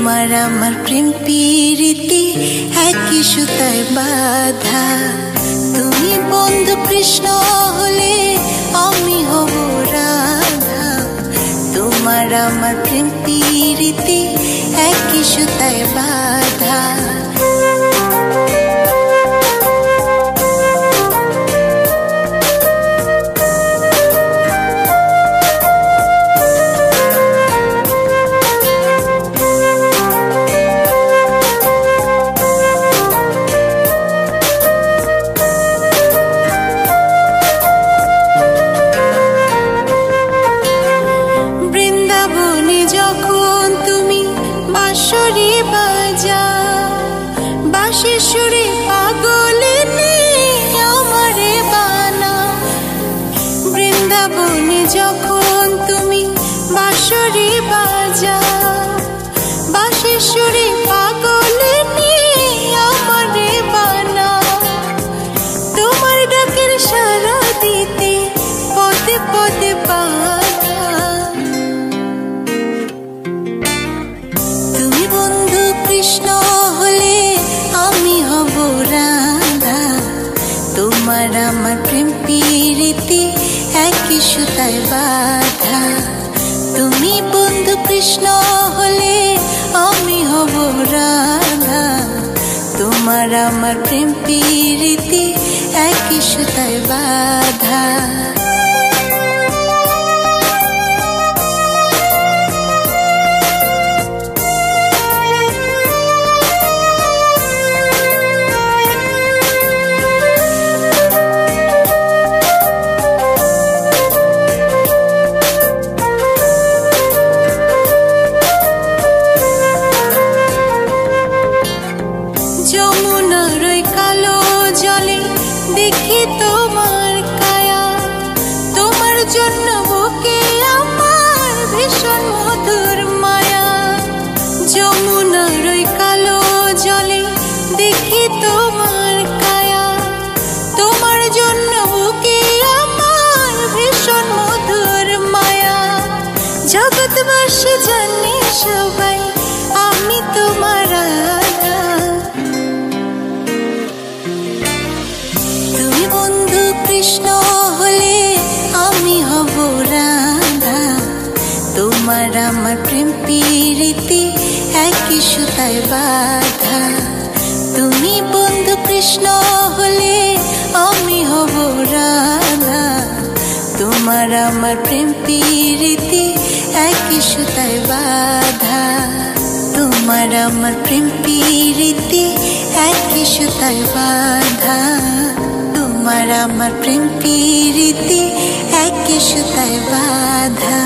তোমার আমার প্রেম প্রীতি একই সুতায় বাঁধা। তুমি বন্ধু কৃষ্ণ হলে আমি হব রাধা। তোমার আমার প্রেম প্রীতি একই সুতায় বাঁধা। বাঁশির সুরে পাগলিনী আমারে বানা। বৃন্দাবনে যখন তুমি বাঁশরি বাজাও, বাঁশির সুরে পাগলিনী আমারে বানা। তোমার ডাকের সাড়া দিতে পদে পদে বাধা। তুমি বন্ধু কৃষ্ণ হলে আমি হব রাধা। তোমার আমার প্রেম প্রীতি একই সুতায় বাঁধা। তুমি বন্ধু কৃষ্ণ হলে আমি হব রাধা। তোমার আমার প্রেম প্রীতি একই সুতায় বাঁধা। যমুনার ওই কালো জলে দেখি তোমার কায়া। তোমার জন্য বুকে আমার ভীষণ মধুর মায়া। যমুনার ওই কালো জলে দেখি তোমার কায়া। তোমার জন্য বুকে আমার ভীষণ মধুর মায়া। জগৎবাসী জানে সবাই আমি তোমার রাধা। তুমি বন্ধু কৃষ্ণ হলে আমি হব রাধা। তোমার আমার প্রেম প্রীতি একই সুতায় বাঁধা। তুমি বন্ধু কৃষ্ণ হলে আমি হব রাধা। তোমার আমার প্রেম প্রীতি একই সুতায় বাঁধা। তোমার আমার প্রেম প্রীতি একই সুতায় বাঁধা। তোমার আমার প্রেম প্রীতি একই সুতায় বাঁধা।